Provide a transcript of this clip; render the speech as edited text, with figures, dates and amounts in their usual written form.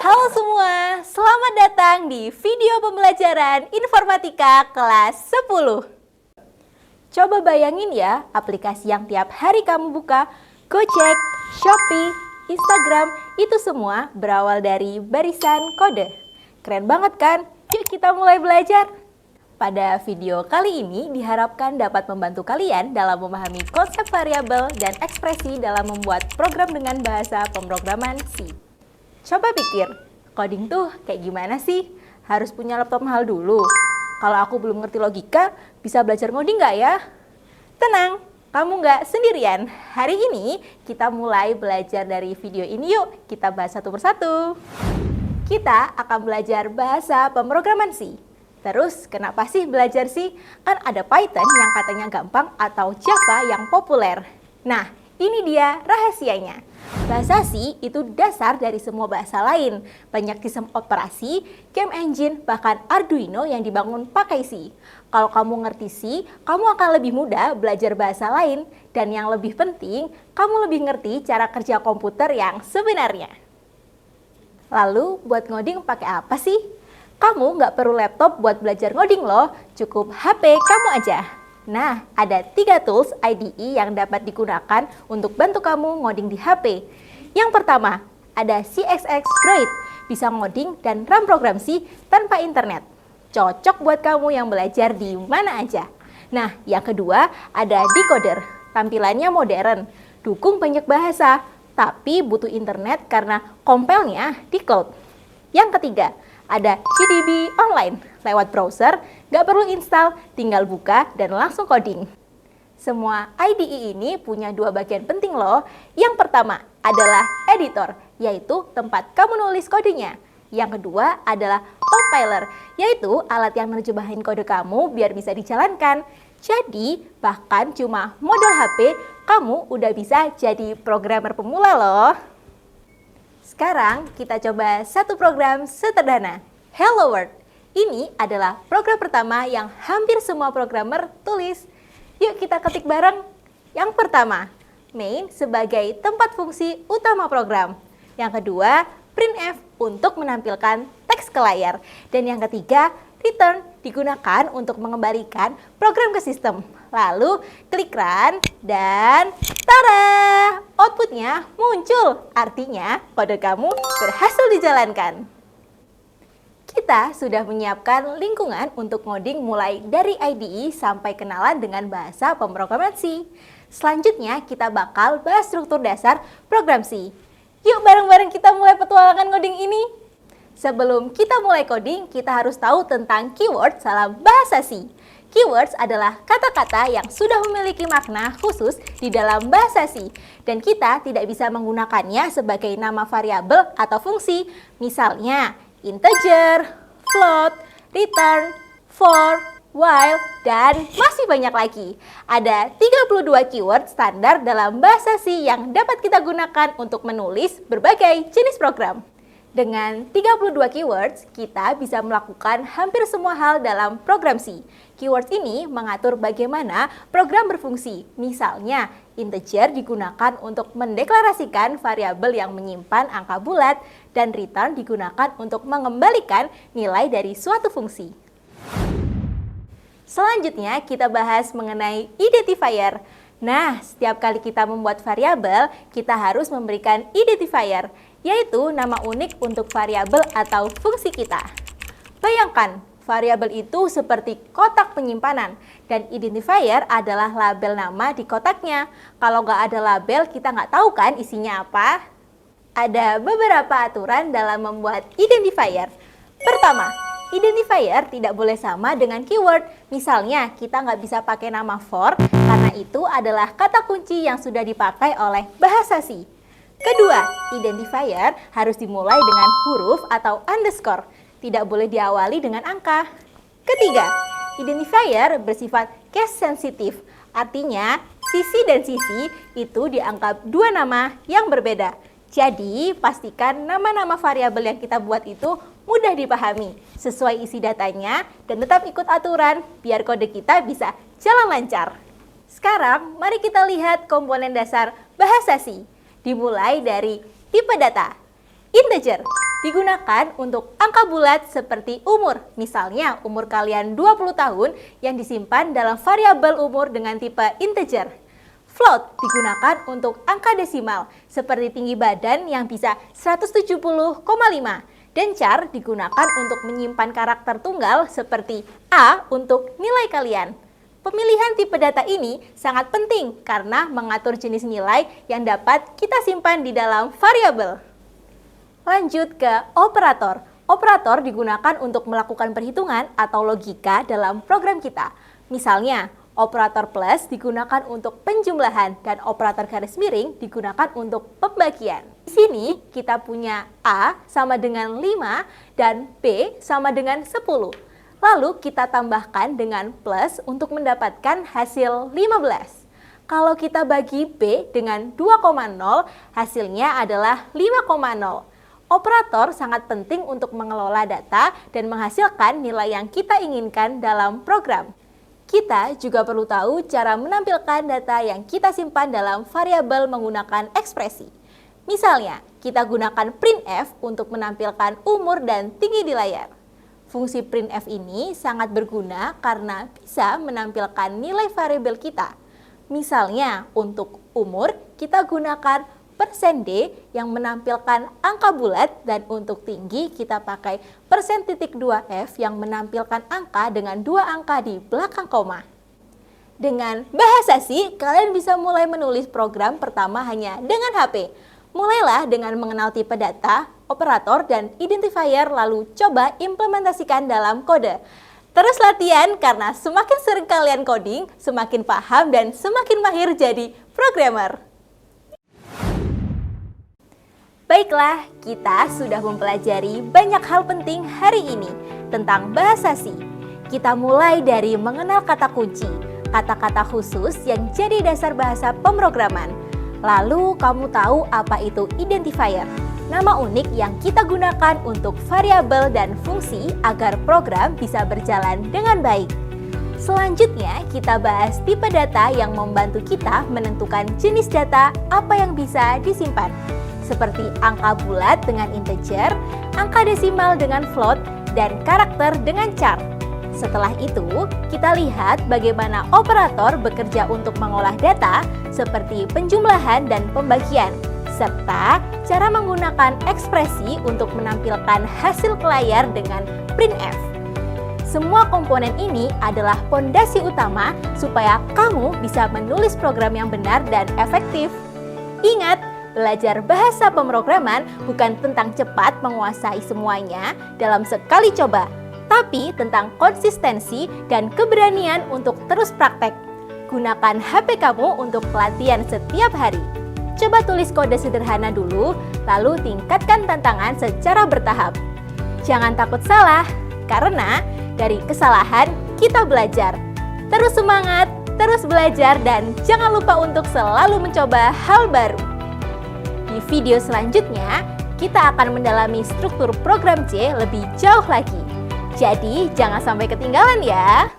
Halo semua, selamat datang di video pembelajaran informatika kelas 10. Coba bayangin ya, aplikasi yang tiap hari kamu buka, Gojek, Shopee, Instagram, itu semua berawal dari barisan kode. Keren banget kan? Yuk kita mulai belajar. Pada video kali ini diharapkan dapat membantu kalian dalam memahami konsep variabel dan ekspresi dalam membuat program dengan bahasa pemrograman C. Coba pikir, coding tuh kayak gimana sih? Harus punya laptop mahal dulu. Kalau aku belum ngerti logika, bisa belajar ngoding nggak ya? Tenang, kamu nggak sendirian. Hari ini kita mulai belajar dari video ini yuk. Kita bahas satu persatu. Kita akan belajar bahasa pemrograman C. Terus, kenapa sih belajar C? Kan ada Python yang katanya gampang atau Java yang populer. Nah, ini dia rahasianya. Bahasa C itu dasar dari semua bahasa lain. Banyak sistem operasi, game engine, bahkan Arduino yang dibangun pakai C. Kalau kamu ngerti C, kamu akan lebih mudah belajar bahasa lain. Dan yang lebih penting, kamu lebih ngerti cara kerja komputer yang sebenarnya. Lalu, buat ngoding pakai apa sih? Kamu nggak perlu laptop buat belajar ngoding loh, cukup HP kamu aja. Nah, ada 3 tools IDE yang dapat digunakan untuk bantu kamu ngoding di HP. Yang pertama, ada CXX Droid, bisa ngoding dan run program C tanpa internet. Cocok buat kamu yang belajar di mana aja. Nah, yang kedua, ada Decoder, tampilannya modern, dukung banyak bahasa, tapi butuh internet karena compile-nya di cloud. Yang ketiga, ada GDB Online, lewat browser, nggak perlu install, tinggal buka dan langsung coding. Semua IDE ini punya 2 bagian penting loh. Yang pertama adalah editor, yaitu tempat kamu nulis kodenya. Yang kedua adalah compiler, yaitu alat yang nerjemahin kode kamu biar bisa dijalankan. Jadi, bahkan cuma modal HP, kamu udah bisa jadi programmer pemula loh. Sekarang kita coba satu program sederhana, Hello World. Ini adalah program pertama yang hampir semua programmer tulis. Yuk kita ketik bareng. Yang pertama, main sebagai tempat fungsi utama program. Yang kedua, printf untuk menampilkan teks ke layar. Dan yang ketiga, return digunakan untuk mengembalikan program ke sistem. Lalu klik run dan tada! Outputnya muncul. Artinya kode kamu berhasil dijalankan. Kita sudah menyiapkan lingkungan untuk ngoding mulai dari IDE sampai kenalan dengan bahasa pemrograman C. Selanjutnya kita bakal bahas struktur dasar program C. Yuk bareng-bareng kita mulai petualangan ngoding ini. Sebelum kita mulai coding, kita harus tahu tentang keyword dalam bahasa C. Keywords adalah kata-kata yang sudah memiliki makna khusus di dalam bahasa C, dan kita tidak bisa menggunakannya sebagai nama variabel atau fungsi. Misalnya, integer, float, return, for, while, dan masih banyak lagi. Ada 32 keyword standar dalam bahasa C yang dapat kita gunakan untuk menulis berbagai jenis program. Dengan 32 keywords, kita bisa melakukan hampir semua hal dalam program C. Keywords ini mengatur bagaimana program berfungsi. Misalnya, integer digunakan untuk mendeklarasikan variabel yang menyimpan angka bulat, dan return digunakan untuk mengembalikan nilai dari suatu fungsi. Selanjutnya, kita bahas mengenai identifier. Nah, setiap kali kita membuat variabel, kita harus memberikan identifier, yaitu nama unik untuk variabel atau fungsi kita. Bayangkan, variabel itu seperti kotak penyimpanan, dan identifier adalah label nama di kotaknya. Kalau nggak ada label, kita nggak tahu kan isinya apa? Ada beberapa aturan dalam membuat identifier. Pertama, identifier tidak boleh sama dengan keyword. Misalnya, kita nggak bisa pakai nama for, karena itu adalah kata kunci yang sudah dipakai oleh bahasa C. Kedua, identifier harus dimulai dengan huruf atau underscore, tidak boleh diawali dengan angka. Ketiga, identifier bersifat case sensitive, artinya sisi dan sisi itu dianggap 2 nama yang berbeda. Jadi, pastikan nama-nama variabel yang kita buat itu mudah dipahami, sesuai isi datanya, dan tetap ikut aturan biar kode kita bisa jalan lancar. Sekarang, mari kita lihat komponen dasar bahasa C. Dimulai dari tipe data, integer. digunakan untuk angka bulat seperti umur. Misalnya, umur kalian 20 tahun yang disimpan dalam variabel umur dengan tipe integer. Float digunakan untuk angka desimal, seperti tinggi badan yang bisa 170,5. Dan char digunakan untuk menyimpan karakter tunggal seperti A untuk nilai kalian. Pemilihan tipe data ini sangat penting karena mengatur jenis nilai yang dapat kita simpan di dalam variabel. Lanjut ke operator. Operator digunakan untuk melakukan perhitungan atau logika dalam program kita. Misalnya, operator plus digunakan untuk penjumlahan dan operator garis miring digunakan untuk pembagian. Di sini kita punya A sama dengan 5 dan B sama dengan 10. Lalu kita tambahkan dengan plus untuk mendapatkan hasil 15. Kalau kita bagi B dengan 2,0, hasilnya adalah 5,0. Operator sangat penting untuk mengelola data dan menghasilkan nilai yang kita inginkan dalam program. Kita juga perlu tahu cara menampilkan data yang kita simpan dalam variabel menggunakan ekspresi. Misalnya, kita gunakan printf untuk menampilkan umur dan tinggi di layar. Fungsi printf ini sangat berguna karena bisa menampilkan nilai variabel kita. Misalnya, untuk umur, kita gunakan %d yang menampilkan angka bulat dan untuk tinggi kita pakai %2f yang menampilkan angka dengan 2 angka di belakang koma. Dengan bahasa C, kalian bisa mulai menulis program pertama hanya dengan HP. Mulailah dengan mengenal tipe data, operator, dan identifier lalu coba implementasikan dalam kode. Terus latihan karena semakin sering kalian coding, semakin paham dan semakin mahir jadi programmer. Baiklah, kita sudah mempelajari banyak hal penting hari ini tentang bahasa C. Kita mulai dari mengenal kata kunci, kata-kata khusus yang jadi dasar bahasa pemrograman. Lalu kamu tahu apa itu identifier, nama unik yang kita gunakan untuk variabel dan fungsi agar program bisa berjalan dengan baik. Selanjutnya kita bahas tipe data yang membantu kita menentukan jenis data apa yang bisa disimpan, seperti angka bulat dengan integer, angka desimal dengan float, dan karakter dengan char. Setelah itu, kita lihat bagaimana operator bekerja untuk mengolah data seperti penjumlahan dan pembagian, serta cara menggunakan ekspresi untuk menampilkan hasil ke layar dengan printf. Semua komponen ini adalah fondasi utama supaya kamu bisa menulis program yang benar dan efektif. Ingat, belajar bahasa pemrograman bukan tentang cepat menguasai semuanya dalam sekali coba, tapi tentang konsistensi dan keberanian untuk terus praktek. Gunakan HP kamu untuk pelatihan setiap hari. Coba tulis kode sederhana dulu, lalu tingkatkan tantangan secara bertahap. Jangan takut salah, karena dari kesalahan kita belajar. Terus semangat, terus belajar, dan jangan lupa untuk selalu mencoba hal baru. Di video selanjutnya, kita akan mendalami struktur program C lebih jauh lagi. Jadi, jangan sampai ketinggalan ya!